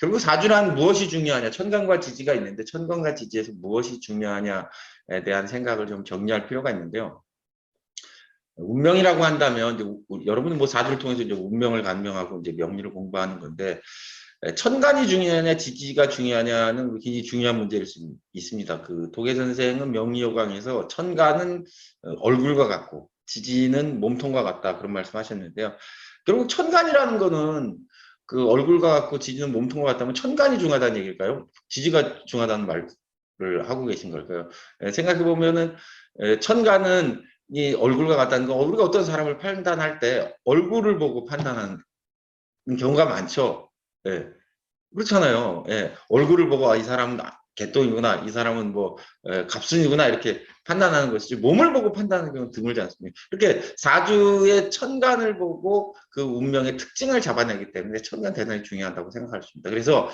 결국 사주란 무엇이 중요하냐, 천간과 지지가 있는데 천간과 지지에서 무엇이 중요하냐에 대한 생각을 좀 정리할 필요가 있는데요. 운명이라고 한다면 이제 여러분은 뭐 사주를 통해서 이제 운명을 간명하고 이제 명리를 공부하는 건데, 천간이 중요하냐 지지가 중요하냐는 굉장히 중요한 문제일 수 있습니다. 그 도계 선생은 명리요강에서 천간은 얼굴과 같고 지지는 몸통과 같다, 그런 말씀하셨는데요. 결국 천간이라는 거는 그 얼굴과 같고 지지는 몸통과 같다면 천간이 중요하다는 얘기일까요? 지지가 중요하다는 말을 하고 계신 걸까요? 생각해 보면은 천간은 이 얼굴과 같다는 건, 우리가 어떤 사람을 판단할 때 얼굴을 보고 판단하는 경우가 많죠. 예. 그렇잖아요. 예. 얼굴을 보고 이 사람은 개똥이구나, 이 사람은 뭐 갑순이구나, 이렇게 판단하는 것이지 몸을 보고 판단하는 경우는 드물지 않습니까? 이렇게 사주의 천간을 보고 그 운명의 특징을 잡아내기 때문에 천간 대단히 중요하다고 생각할 수 있습니다. 그래서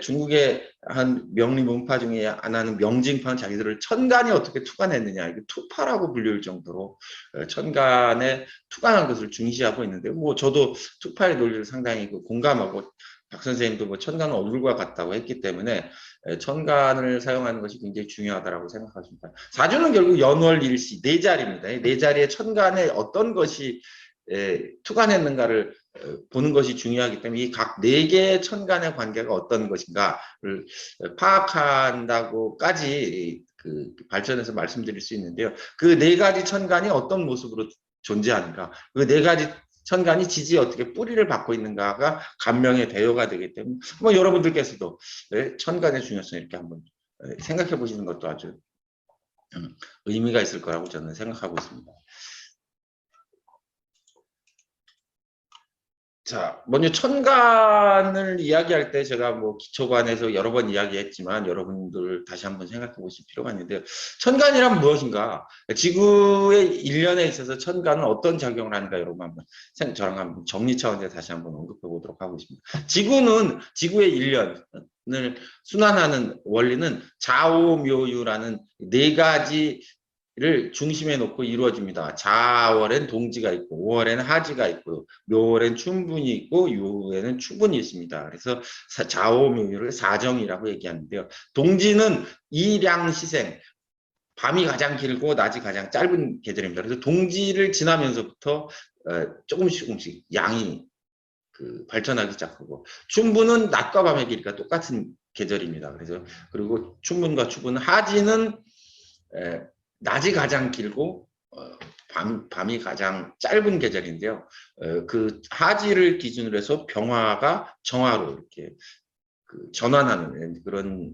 중국의 한 명리 문파 중에 하나는 명징파는 자기들을 천간이 어떻게 투간했느냐, 이게 투파라고 불릴 정도로 천간에 투간한 것을 중시하고 있는데요. 뭐 저도 투파의 논리를 상당히 공감하고, 박 선생님도 뭐 천간은 얼굴과 같다고 했기 때문에 천간을 사용하는 것이 굉장히 중요하다고 생각하십니다. 사주는 결국 연월일시 네 자리입니다. 네 자리에 천간에 어떤 것이 투간했는가를 보는 것이 중요하기 때문에 이 각 네 개의 천간의 관계가 어떤 것인가를 파악한다고까지 그 발전해서 말씀드릴 수 있는데요. 그 네 가지 천간이 어떤 모습으로 존재하는가, 그 네 가지 천간이 지지에 어떻게 뿌리를 받고 있는가가 감명의 대요가 되기 때문에 뭐 여러분들께서도 천간의 중요성을 이렇게 한번 생각해 보시는 것도 아주 의미가 있을 거라고 저는 생각하고 있습니다. 자, 먼저 천간을 이야기할 때 제가 뭐 기초관에서 여러 번 이야기했지만 여러분들 다시 한번 생각해 보실 필요가 있는데요. 천간이란 무엇인가? 지구의 일련에 있어서 천간은 어떤 작용을 하는가, 여러분 한번 저랑 한번 정리 차원에서 다시 한번 언급해 보도록 하고 있습니다. 지구는 지구의 일련을 순환하는 원리는 자오묘유라는 네 가지 를 중심에 놓고 이루어집니다. 자월엔 동지가 있고, 오월에는 하지가 있고, 묘월엔 춘분이 있고, 유월에는 추분이 있습니다. 그래서 자오묘유를 사정이라고 얘기하는데요. 동지는 일양시생, 밤이 가장 길고 낮이 가장 짧은 계절입니다. 그래서 동지를 지나면서부터 조금씩 양이 발전하기 시작하고, 춘분은 낮과 밤의 길이가 똑같은 계절입니다. 그래서 그리고 춘분과 추분은, 하지는 낮이 가장 길고 밤이 가장 짧은 계절인데요. 그 하지를 기준으로 해서 병화가 정화로 이렇게 전환하는 그런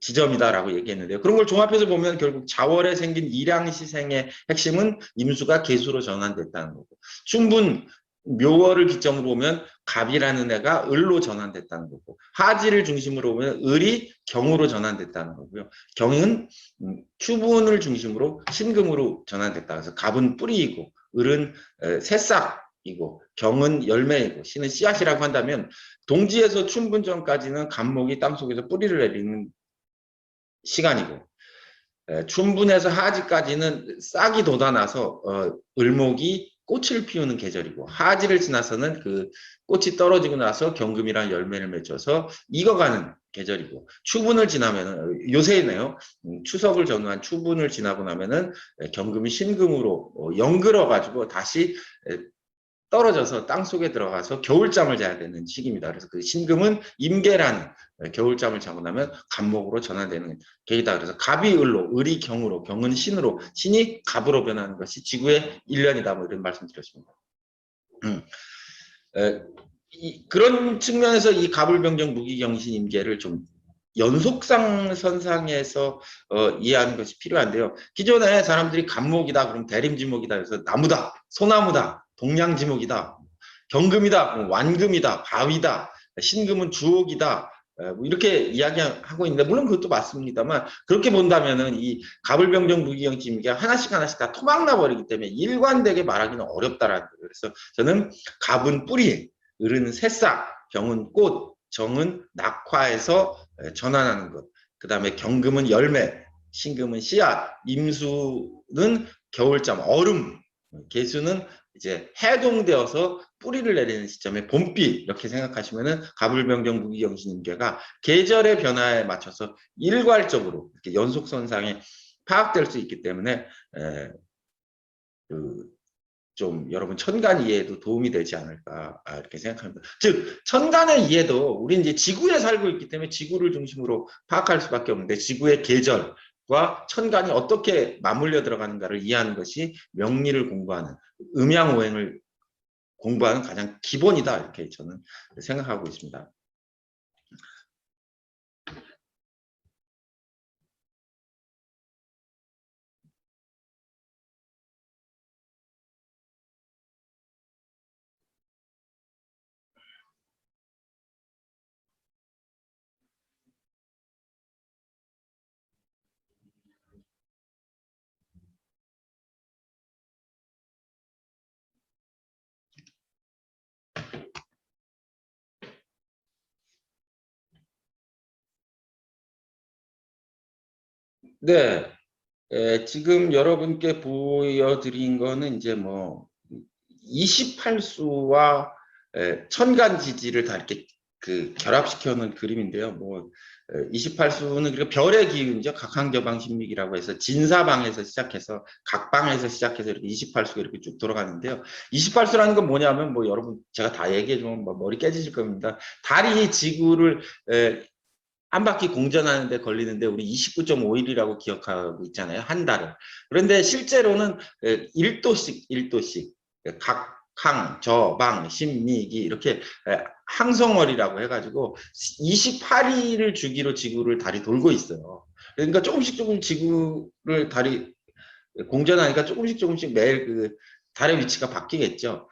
지점이다라고 얘기했는데요. 그런 걸 종합해서 보면 결국 자월에 생긴 일양시생의 핵심은 임수가 계수로 전환됐다는 거고, 춘분 묘월을 기점으로 보면 갑이라는 애가 을로 전환됐다는 거고, 하지를 중심으로 보면 을이 경으로 전환됐다는 거고요. 경은 추분을 중심으로 신금으로 전환됐다. 그래서 갑은 뿌리이고 을은 새싹이고 경은 열매이고 신은 씨앗이라고 한다면, 동지에서 춘분 전까지는 갑목이 땅속에서 뿌리를 내리는 시간이고, 춘분에서 하지까지는 싹이 돋아나서 을목이 꽃을 피우는 계절이고, 하지를 지나서는 그 꽃이 떨어지고 나서 경금이란 열매를 맺어서 익어가는 계절이고, 추분을 지나면은 요새네요. 추석을 전후한 추분을 지나고 나면은 경금이 신금으로 연글어 가지고 다시 떨어져서 땅속에 들어가서 겨울잠을 자야 되는 시기입니다. 그래서 그 신금은 임계라는 겨울잠을 자고 나면 갑목으로 전환되는 계기다. 그래서 갑이 을로, 을이 경으로, 경은 신으로, 신이 갑으로 변하는 것이 지구의 일련이다. 뭐 이런 말씀드렸습니다. 그런 측면에서 이 갑을병정 무기경신 임계를 좀 연속상 선상에서 이해하는 것이 필요한데요. 기존에 사람들이 갑목이다 그럼 대림지목이다 그래서 나무다, 소나무다, 동량지목이다, 경금이다, 완금이다, 바위다, 신금은 주옥이다, 뭐 이렇게 이야기하고 있는데, 물론 그것도 맞습니다만, 그렇게 본다면은 이 갑을병정 무기경신 임계가 하나씩 다 토막나 버리기 때문에 일관되게 말하기는 어렵다라는 거예요. 그래서 저는 갑은 뿌리, 을은 새싹, 병은 꽃, 정은 낙화에서 전환하는 것, 그 다음에 경금은 열매, 신금은 씨앗, 임수는 겨울잠, 얼음, 계수는 이제 해동되어서 뿌리를 내리는 시점에 봄비 이렇게 생각하시면은 가불병정 무기경신임계가 계절의 변화에 맞춰서 일괄적으로 이렇게 연속선상에 파악될 수 있기 때문에 좀 여러분 천간 이해에도 도움이 되지 않을까 이렇게 생각합니다. 즉 천간의 이해도 우리 이제 지구에 살고 있기 때문에 지구를 중심으로 파악할 수밖에 없는데 지구의 계절과 천간이 어떻게 맞물려 들어가는가를 이해하는 것이 명리를 공부하는 음양오행을 공부하는 가장 기본이다 이렇게 저는 생각하고 있습니다. 네, 지금 여러분께 보여드린 거는 이제 뭐 28수와 천간 지지를 다 이렇게 결합시켜 놓은 그림인데요. 뭐 28수는 그리고 별의 기운이죠. 각항저방 신믹이라고 해서 진사방에서 시작해서 각방에서 시작해서 이렇게 28수가 이렇게 쭉 돌아가는데요. 28수라는 건 뭐냐면 뭐 여러분 제가 다 얘기해 주면 뭐 머리 깨지실 겁니다. 달이 지구를 한 바퀴 공전하는 데 걸리는데 우리 29.5일이라고 기억하고 있잖아요. 한 달을. 그런데 실제로는 1도씩 각항, 저방, 신미기 이렇게 항성월이라고 해가지고 28일을 주기로 지구를 달이 돌고 있어요. 그러니까 조금씩 지구를 달이 공전하니까 조금씩 매일 달의 위치가 바뀌겠죠.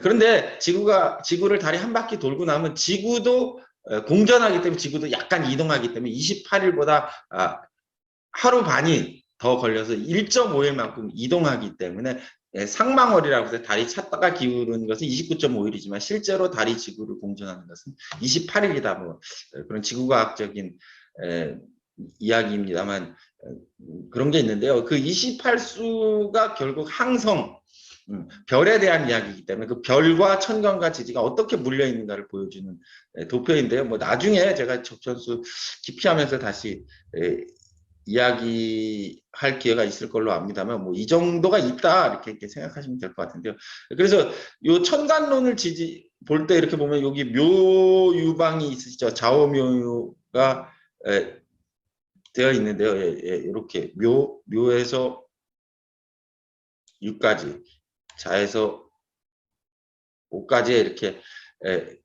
그런데 지구를 달이 한 바퀴 돌고 나면 지구도 공전하기 때문에 지구도 약간 이동하기 때문에 28일보다 하루 반이 더 걸려서 1.5일만큼 이동하기 때문에 상망월이라고 해서 달이 찼다가 기울는 것은 29.5일이지만 실제로 달이 지구를 공전하는 것은 28일이다. 뭐 그런 지구과학적인 이야기입니다만 그런 게 있는데요. 그 28수가 결국 항성 별에 대한 이야기이기 때문에 그 별과 천간과 지지가 어떻게 물려 있는가를 보여주는 도표인데요. 뭐 나중에 제가 적천수 기피하면서 다시 이야기할 기회가 있을 걸로 압니다만 뭐 이 정도가 있다 이렇게 생각하시면 될 것 같은데요. 그래서 요 천간론을 볼 때 이렇게 보면 여기 묘유방이 있으시죠. 좌오묘유가 되어 있는데요. 이렇게 묘에서 유까지 자에서 5까지 이렇게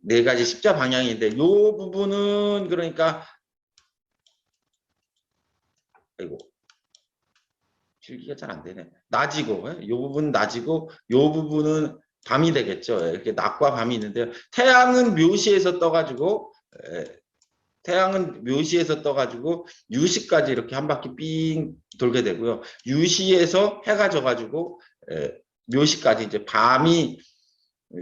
네 가지 십자 방향인데 요 부분은 그러니까 아이고 필기가 잘 안 되네. 낮이고 요 부분 낮이고 요 부분은 밤이 되겠죠. 이렇게 낮과 밤이 있는데요. 태양은 묘시에서 떠가지고 유시까지 이렇게 한 바퀴 삥 돌게 되고요. 유시에서 해가 져가지고 묘시까지 이제 밤이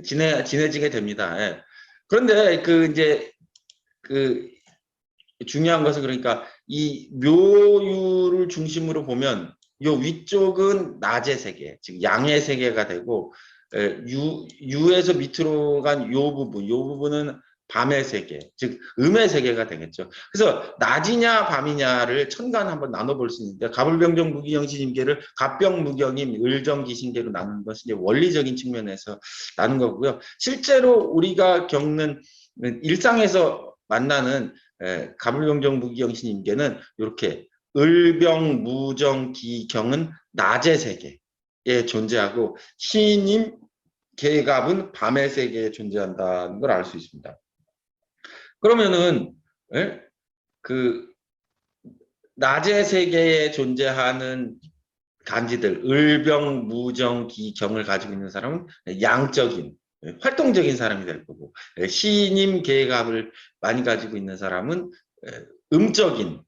지내지게 됩니다. 예. 그런데 이제 중요한 것은 그러니까 이 묘유를 중심으로 보면 요 위쪽은 낮의 세계, 즉 양의 세계가 되고 유에서 밑으로 간 요 부분은 밤의 세계, 즉 음의 세계가 되겠죠. 그래서 낮이냐 밤이냐를 천간 한번 나눠볼 수 있는데 가불병정 무기경신임계를 갑병무경임 을정기신계로 나누는 것은 이제 원리적인 측면에서 나눈 거고요. 실제로 우리가 겪는 일상에서 만나는 가불병정 무기경신임계는 이렇게 을병 무정 기경은 낮의 세계에 존재하고 신임 계갑은 밤의 세계에 존재한다는 걸 알 수 있습니다. 그러면은 그 낮의 세계에 존재하는 간지들 을병 무정 기경을 가지고 있는 사람은 양적인 활동적인 사람이 될 거고 신임 계갑을 많이 가지고 있는 사람은 음적인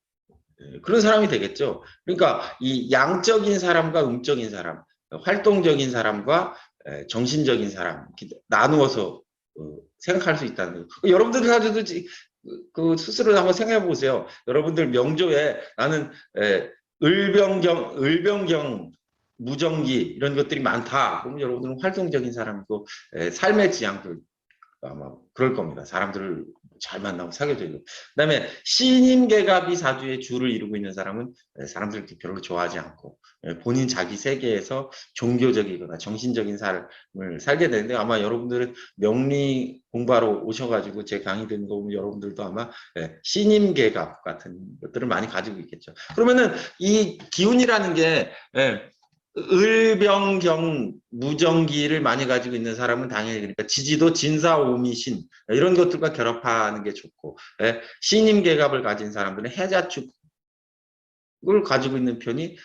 그런 사람이 되겠죠. 그러니까 이 양적인 사람과 음적인 사람, 활동적인 사람과 정신적인 사람 이렇게 나누어서 생각할 수 있다는 거. 여러분들 가지고 스스로 한번 생각해 보세요. 여러분들 명조에 나는 을병경 무정기 이런 것들이 많다. 그럼 여러분들은 활동적인 사람이고 삶의 지향도 아마 그럴 겁니다. 사람들을 잘 만나고 사귀어지고. 그다음에 신임 계갑이 사주의 주를 이루고 있는 사람은 사람들 별로 좋아하지 않고 본인 자기 세계에서 종교적이거나 정신적인 삶을 살게 되는데 아마 여러분들은 명리 공부하러 오셔가지고 제 강의 듣는 거 보면 여러분들도 아마 신임 계갑 같은 것들을 많이 가지고 있겠죠. 그러면은 이 기운이라는 게 을병경 무정기를 많이 가지고 있는 사람은 당연히 그러니까 지지도 진사오미신 이런 것들과 결합하는 게 좋고 신임계갑을 가진 사람들은 해자축을 가지고 있는 편이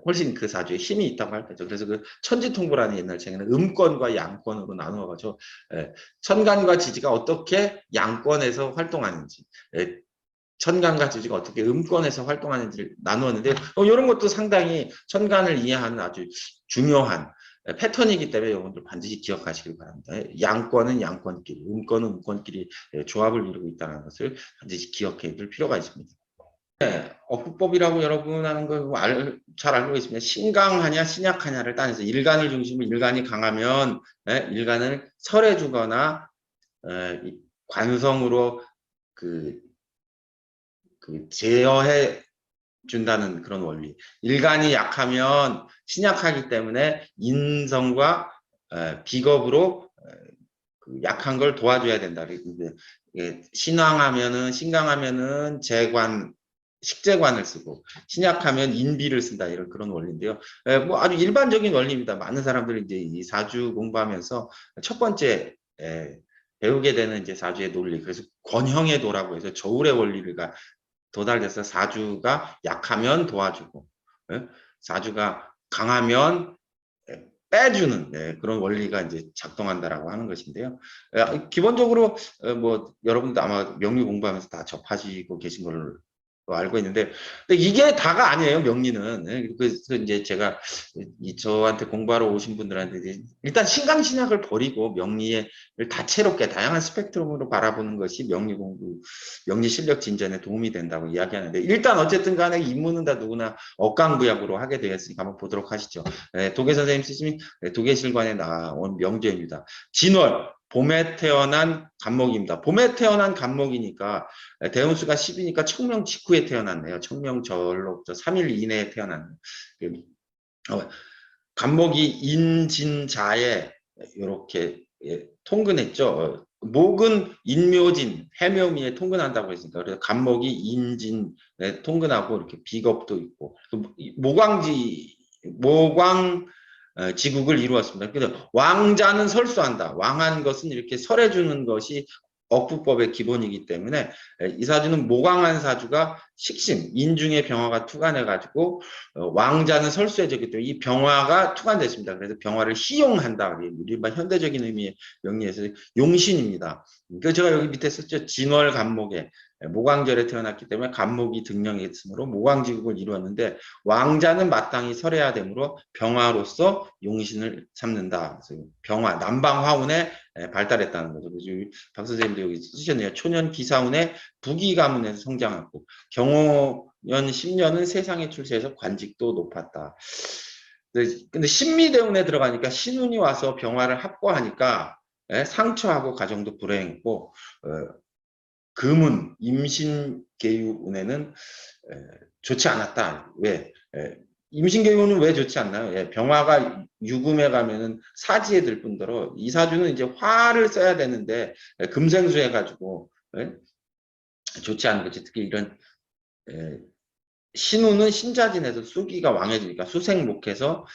훨씬 그 사주에 힘이 있다고 할 거죠. 그래서 그 천지통보라는 옛날 책에는 음권과 양권으로 나누어가지고 천간과 지지가 어떻게 양권에서 활동하는지 천간과 지지가 어떻게 음권에서 활동하는지를 나누었는데 이런 것도 상당히 천간을 이해하는 아주 중요한 패턴이기 때문에 여러분들 반드시 기억하시길 바랍니다. 양권은 양권끼리, 음권은 음권끼리 조합을 이루고 있다는 것을 반드시 기억해 둘 필요가 있습니다. 어부법이라고 여러분 하는 거 잘 알고 있습니다. 신강하냐 신약하냐를 따져서 일간을 중심으로 일간이 강하면 일간을 설해주거나 관성으로 그 제어해 준다는 그런 원리. 일간이 약하면 신약하기 때문에 인성과 비겁으로 그 약한 걸 도와줘야 된다. 신강하면은 재관 식재관을 쓰고 신약하면 인비를 쓴다 이런 그런 원리인데요. 뭐 아주 일반적인 원리입니다. 많은 사람들이 이제 이 사주 공부하면서 첫 번째 배우게 되는 이제 사주의 논리. 그래서 권형의 도라고 해서 저울의 원리를 도달돼서 사주가 약하면 도와주고 사주가 강하면 빼주는 그런 원리가 이제 작동한다라고 하는 것인데요. 기본적으로 뭐 여러분도 아마 명리 공부하면서 다 접하시고 계신 걸로 알고 있는데 근데 이게 다가 아니에요. 명리는. 그래서 이제 제가 저한테 공부하러 오신 분들한테 일단 신강신약을 버리고 명리를 다채롭게 다양한 스펙트럼으로 바라보는 것이 명리 공부, 명리 실력 진전에 도움이 된다고 이야기하는데 일단 어쨌든 간에 입문은 다 누구나 억강부약으로 하게 되었으니까 한번 보도록 하시죠. 도계 선생님 쓰시면 도계실관에 나온 명제입니다. 진월 봄에 태어난 간목입니다. 봄에 태어난 간목이니까 대운수가 10이니까 청명 직후에 태어났네요. 청명절로부터 3일 이내에 태어났네요. 간목이 인진자에 이렇게 통근했죠. 목은 인묘진, 해묘미에 통근한다고 했으니까 그래서 간목이 인진에 통근하고 이렇게 비겁도 있고 모광지 모광 지국을 이루었습니다. 그래서 왕자는 설수한다. 왕한 것은 이렇게 설해주는 것이 억부법의 기본이기 때문에 이 사주는 모광한 사주가 식신, 인중의 병화가 투간해가지고 왕자는 설수해졌기 때문에 이 병화가 투간됐습니다. 그래서 병화를 희용한다. 일반 현대적인 의미의 명리에서 용신입니다. 그래서 제가 여기 밑에 썼죠. 진월 간목에 모광절에 태어났기 때문에 간목이 등령했으므로 모광지국을 이루었는데 왕자는 마땅히 설해야 되므로 병화로서 용신을 삼는다. 그래서 병화, 남방화운에 발달했다는 거죠. 박 선생님도 여기 쓰셨네요. 초년 기사운에 부기 가문에서 성장하고 경호년 10년은 세상에 출세해서 관직도 높았다. 근데 신미대운에 들어가니까 신운이 와서 병화를 합고하니까 상처하고 가정도 불행했고 금운 임신계유운에는 좋지 않았다. 왜? 임신계유운은 왜 좋지 않나요? 병화가 유금에 가면은 사지에 들 뿐더러 이 사주는 이제 화를 써야 되는데 금생수 해가지고 좋지 않은 거지. 특히 이런 신운은 신자진에서 수기가 왕해지니까 수생목해서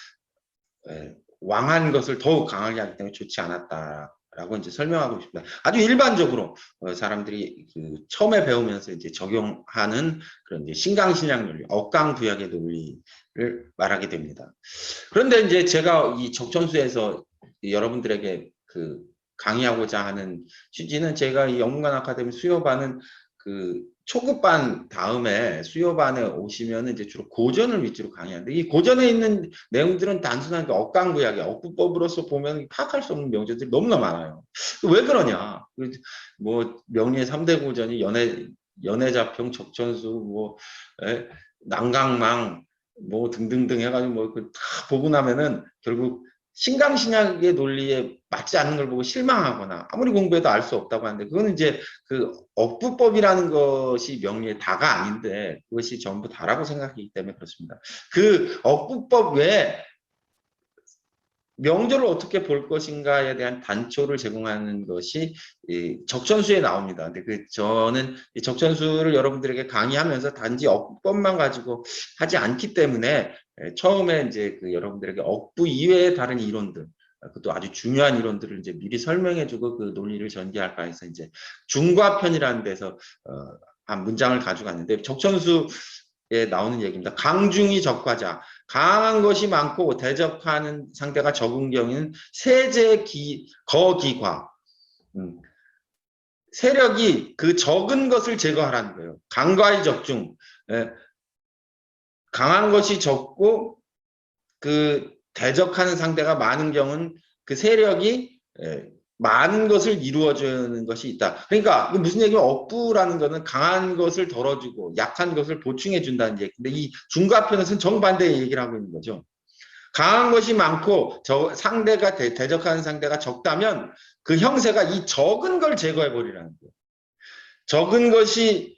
왕한 것을 더욱 강하게 하기 때문에 좋지 않았다라고 이제 설명하고 싶습니다. 아주 일반적으로 사람들이 처음에 배우면서 이제 적용하는 그런 이제 신강신약 논리, 억강부약의 논리를 말하게 됩니다. 그런데 이제 제가 이 적천수에서 여러분들에게 강의하고자 하는 취지는 제가 이 영문관 아카데미 수요반은 초급반 다음에 수요반에 오시면 이제 주로 고전을 위주로 강의하는데 이 고전에 있는 내용들은 단순한 억강부약이 억부법으로서 보면 파악할 수 없는 명제들이 너무나 많아요. 왜 그러냐? 뭐 명리의 3대 고전이 연애자평, 적천수, 뭐 난강망, 뭐 등등등 해가지고 뭐 다 보고 나면은 결국 신강신약의 논리에 맞지 않는 걸 보고 실망하거나 아무리 공부해도 알 수 없다고 하는데 그거는 이제 그 억부법이라는 것이 명리의 다가 아닌데 그것이 전부 다라고 생각하기 때문에 그렇습니다. 그 억부법 외에 명조를 어떻게 볼 것인가에 대한 단초를 제공하는 것이 이 적천수에 나옵니다. 근데 저는 이 적천수를 여러분들에게 강의하면서 단지 억부법만 가지고 하지 않기 때문에 처음에 이제 여러분들에게 억부 이외의 다른 이론들, 그것도 아주 중요한 이론들을 이제 미리 설명해주고 그 논리를 전개할까 해서 이제 중과편이라는 데서 한 문장을 가져갔는데 적천수에 나오는 얘기입니다. 강중이 적과자. 강한 것이 많고 대적하는 상대가 적은 경우에는 거기과 세력이 그 적은 것을 제거하라는 거예요. 강과의 적중. 강한 것이 적고 그 대적하는 상대가 많은 경우는 그 세력이 많은 것을 이루어주는 것이 있다. 그러니까 무슨 얘기면 억부라는 거는 강한 것을 덜어주고 약한 것을 보충해 준다는 얘기인데 이 중과편에서는 정반대의 얘기를 하고 있는 거죠. 강한 것이 많고 상대가 대적하는 상대가 적다면 그 형세가 이 적은 걸 제거해 버리라는 거예요. 적은 것이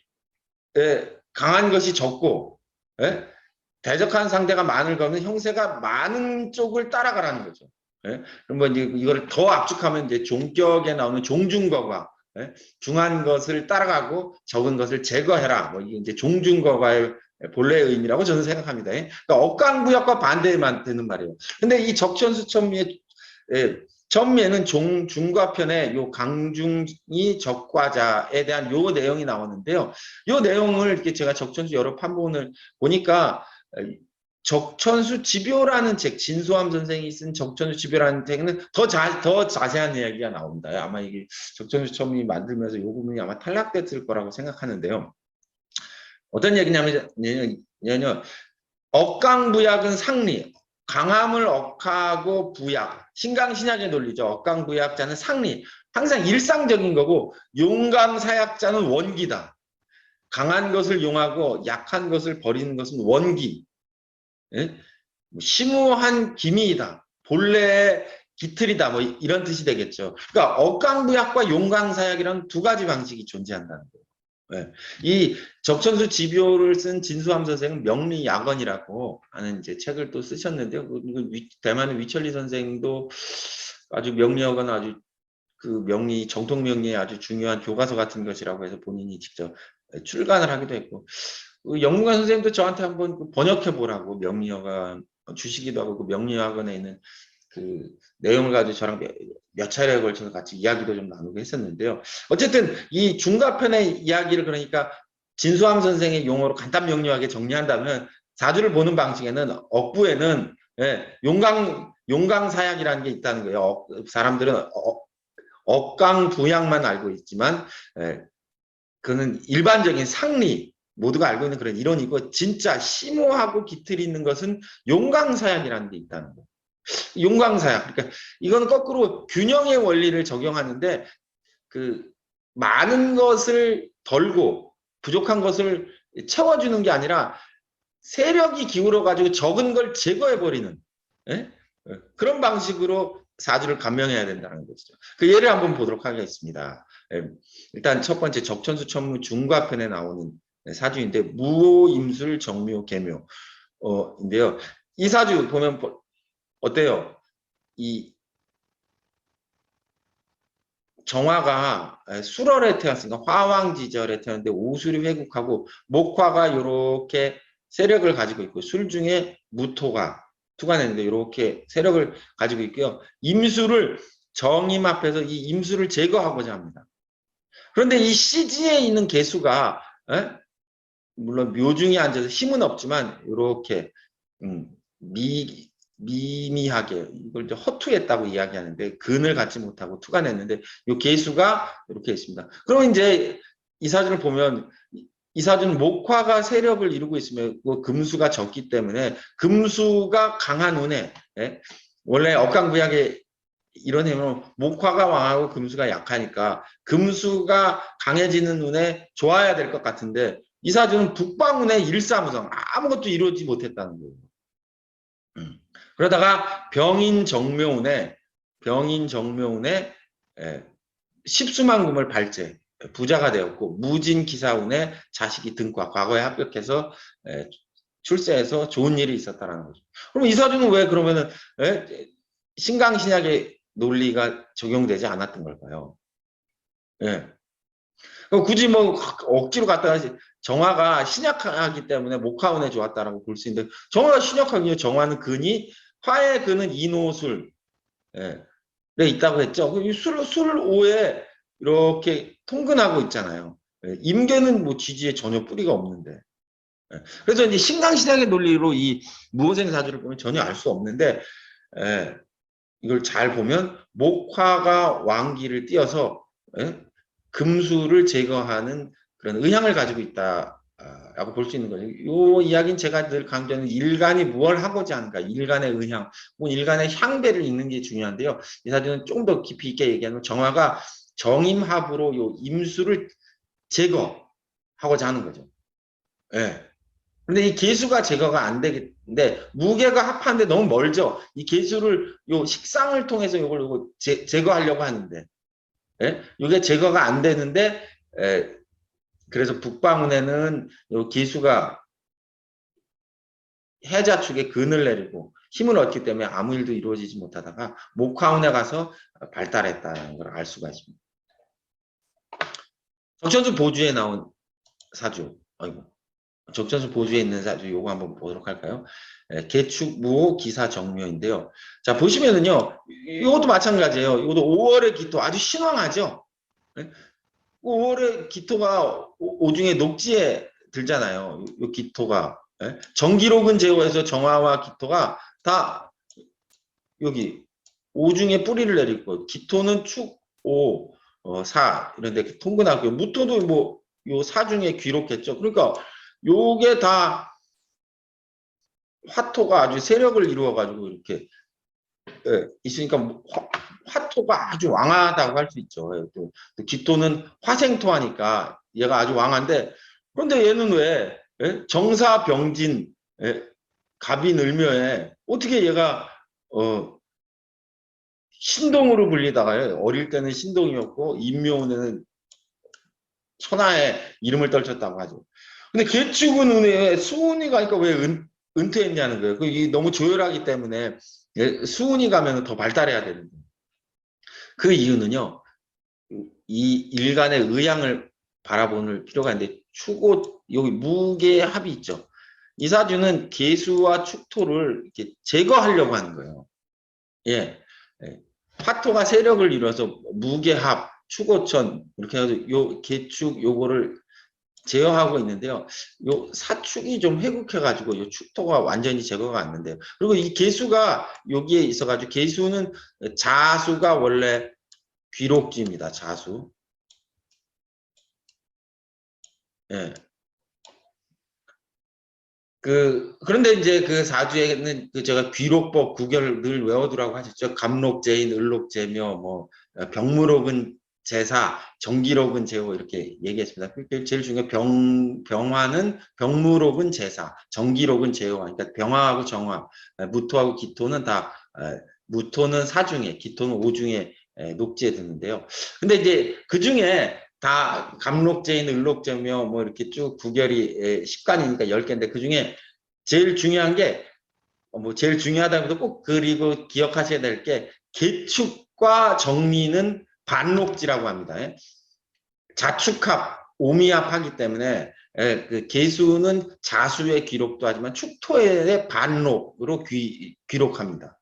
강한 것이 적고 대적하는 상대가 많을 거면 형세가 많은 쪽을 따라가라는 거죠. 그럼 뭐 이걸 더 압축하면 이제 종격에 나오는 종중거과 중한 것을 따라가고 적은 것을 제거해라. 뭐 이게 이제 종중거과의 본래의 의미라고 저는 생각합니다. 그러니까 억강부약과 반대만 되는 말이에요. 근데 이 적천수 천미의 천미에는 중과편에 요 강중이 적과자에 대한 요 내용이 나오는데요. 요 내용을 이렇게 제가 적천수 여러 판본을 보니까 적천수 지묘라는 책, 진수함 선생이 쓴 적천수 지묘라는 책은 더 자세한 이야기가 나옵니다. 아마 이게 적천수 천미 만들면서 요 부분이 아마 탈락됐을 거라고 생각하는데요. 어떤 얘기냐면, 억강부약은 상리, 강함을 억하고 부약, 신강신약의 논리죠. 억강부약자는 상리, 항상 일상적인 거고 용감사약자는 원기다. 강한 것을 용하고 약한 것을 버리는 것은 원기. 심오한 기미이다. 본래의 기틀이다. 뭐 이런 뜻이 되겠죠. 그러니까 억강부약과 용강사약이라는 두 가지 방식이 존재한다는 거예요. 이 적천수 지묘를 쓴 진수함 선생은 명리야건이라고 하는 이제 책을 또 쓰셨는데요. 대만의 위철리 선생도 아주 명리야건 아주 그 명리 정통 명리의 아주 중요한 교과서 같은 것이라고 해서 본인이 직접 출간을 하기도 했고 영문관 선생님도 저한테 한번 번역해 보라고 명리야건 주시기도 하고 그 명리야건에 있는 그 내용을 가지고 저랑 몇 차례에 걸쳐서 같이 이야기도 좀 나누고 했었는데요. 어쨌든 이 중과편의 이야기를 그러니까 진수함 선생의 용어로 간단 명료하게 정리한다면 사주를 보는 방식에는 억부에는 용강사약이라는 게 있다는 거예요. 사람들은 억강부약만 알고 있지만 그는 일반적인 상리 모두가 알고 있는 그런 이론이고 진짜 심오하고 깃틀이 있는 것은 용강사약이라는 게 있다는 거예요. 용광사약. 그러니까 이거는 거꾸로 균형의 원리를 적용하는데 그 많은 것을 덜고 부족한 것을 채워주는 게 아니라 세력이 기울어 가지고 적은 걸 제거해 버리는 그런 방식으로 사주를 감명해야 된다는 것이죠. 그 예를 한번 보도록 하겠습니다. 일단 첫 번째 적천수 천무 중과편에 나오는 사주인데 무오 임술 정묘 계묘 인데요. 이 사주 보면 어때요? 이 정화가 술월에 태어났으니까 화왕지절에 태어났는데 오술이 회국하고 목화가 이렇게 세력을 가지고 있고 술 중에 무토가 투관했는데 이렇게 세력을 가지고 있고요. 임수를 정임 앞에서 이 임수를 제거하고자 합니다. 그런데 이 시지에 있는 개수가 물론 묘중에 앉아서 힘은 없지만 이렇게 미미하게 이걸 이제 허투했다고 이야기하는데 근을 갖지 못하고 투간했는데 이 개수가 이렇게 있습니다. 그럼 이제 이 사진을 보면 이 사진은 목화가 세력을 이루고 있으면 금수가 적기 때문에 금수가 강한 운에 원래 억강부약의 이런 해면 목화가 왕하고 금수가 약하니까 금수가 강해지는 운에 좋아야 될 것 같은데 이 사주는 북방운의 일사무성, 아무것도 이루어지지 못했다는 거예요. 그러다가 병인 정묘운에 십수만 금을 발제, 부자가 되었고, 무진기사운에 자식이 등과 과거에 합격해서 출세해서 좋은 일이 있었다라는 거죠. 그럼 이 사주는 왜 그러면은 신강신약의 논리가 적용되지 않았던 걸까요? 예. 굳이 뭐 억지로 갖다가 정화가 신약하기 때문에 목화운에 좋았다라고 볼 수 있는데, 정화가 신약하기요. 정화는 근이, 화의 근은 인호술 예, 네, 있다고 했죠. 술오에 이렇게 통근하고 있잖아요. 예, 임계는 뭐 지지에 전혀 뿌리가 없는데. 예, 그래서 이제 신강신약의 논리로 이 무호생 사주를 보면 전혀 알 수 없는데, 예, 이걸 잘 보면 목화가 왕기를 띄어서 금수를 제거하는 그런 의향을 가지고 있다라고 볼 수 있는 거죠. 이 이야기는 제가 늘 강조하는 일간이 무엇을 하고자 하는가, 일간의 의향, 뭐 일간의 향배를 읽는 게 중요한데요. 이 사주는 좀 더 깊이 있게 얘기하면 정화가 정임합으로 요 임수를 제거하고자 하는 거죠. 예. 근데 이 개수가 제거가 안 되겠는데, 무게가 합하는데 너무 멀죠. 이 개수를 요 식상을 통해서 요걸 제거하려고 하는데, 예? 이게 제거가 안 되는데, 그래서 북방운에는 요 개수가 해자 축에 근을 내리고 힘을 얻기 때문에 아무 일도 이루어지지 못하다가 목화운에 가서 발달했다는 걸 알 수가 있습니다. 적천수 보주에 나온 사주, 아이고. 적천수 보주에 있는 사주 요거 한번 보도록 할까요? 개축, 무호, 기사, 정묘인데요. 자, 보시면은요, 이것도 마찬가지예요. 이것도 5월의 기토 아주 신왕하죠? 5월의 기토가 오중에 녹지에 들잖아요. 요 기토가. 정기록은 제호해서 정화와 기토가 다 여기 오중에 뿌리를 내리고, 기토는 축, 오, 사, 이런데 통근하고요. 무토도 뭐, 요 사중에 귀록했죠. 그러니까 요게 다 화토가 아주 세력을 이루어가지고 이렇게 있으니까 화토가 아주 왕하다고 할 수 있죠. 또 기토는 화생토하니까 얘가 아주 왕한데, 그런데 얘는 왜 정사병진 갑인을묘에 어떻게 얘가 신동으로 불리다가요. 어릴 때는 신동이었고 임묘운에는 천하의 이름을 떨쳤다고 하죠. 근데 개축은 왜 수운이 가니까 왜 은퇴했냐는 거예요. 이게 너무 조열하기 때문에 수운이 가면 더 발달해야 되는데, 그 이유는요, 이 일간의 의향을 바라보는 필요가 있는데, 축옷 여기 무게 합이 있죠. 이 사주는 개수와 축토를 이렇게 제거하려고 하는 거예요. 예, 화토가 세력을 이뤄서 무게합, 축오천 이렇게 해서 요 개축 요거를 제어하고 있는데요. 요 사축이 좀 회국해가지고 요 축토가 완전히 제거가 안 된대요. 그리고 이 개수가 여기에 있어가지고, 개수는 자수가 원래 귀록지입니다. 자수. 예. 그런데 이제 그 사주에는 제가 귀록법 구결을 늘 외워두라고 하셨죠. 갑록제인, 을록제며, 뭐, 병무록은 제사, 정기록은 제호, 이렇게 얘기했습니다. 제일 중요한 병화는 병무록은 제사, 정기록은 제호. 그러니까 병화하고 정화, 무토하고 기토는 다, 무토는 사중에, 기토는 오중에 녹지에 드는데요. 근데 이제 그 중에 다 갑록제인, 을록제며 뭐 이렇게 쭉 구결이 10간이니까 10개인데, 그 중에 제일 중요한 게, 뭐 제일 중요하다고도 꼭 그리고 기억하셔야 될 게, 개축과 정미는 반록지라고 합니다. 자축합, 오미합하기 때문에 그 개수는 자수의 기록도 하지만 축토의 반록으로 기록합니다.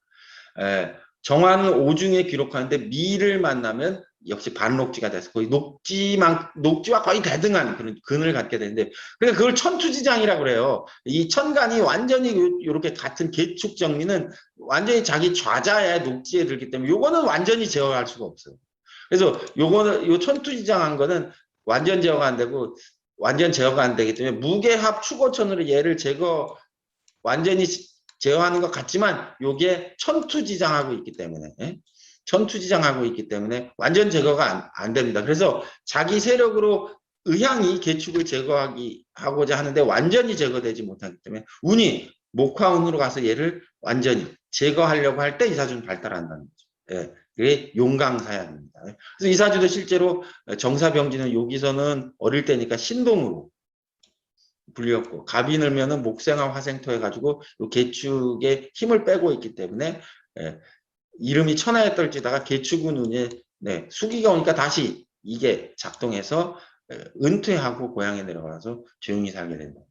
정화는 오중에 기록하는데 미를 만나면 역시 반록지가 돼서 거의 녹지와 거의 대등한 그런 근을 갖게 되는데, 그러니까 그걸 천투지장이라고 그래요. 이 천간이 완전히 이렇게 같은 개축 정리는 완전히 자기 좌자의 녹지에 들기 때문에 요거는 완전히 제어할 수가 없어요. 그래서 요거는 요 천투지장한 거는 완전 제어가 안 되고, 완전 제어가 안 되기 때문에 무게합 축오천으로 얘를 완전히 제어하는 것 같지만, 요게 천투지장하고 있기 때문에, 천투지장하고 있기 때문에 완전 제거가 안 됩니다. 그래서 자기 세력으로 의향이 개축을 하고자 하는데 완전히 제거되지 못하기 때문에 운이 목화운으로 가서 얘를 완전히 제거하려고 할 때 이사주는 발달한다는 거죠. 예, 그게 용강사약입니다. 그래서 이사주도 실제로 정사병지는 여기서는 어릴 때니까 신동으로 불렸고 갑이 늘면은 목생화 화생토 해가지고 요 개축의 힘을 빼고 있기 때문에 예, 이름이 천하에 떨지다가 개축은 운에 네, 수기가 오니까 다시 이게 작동해서 은퇴하고 고향에 내려가서 조용히 살게 된다.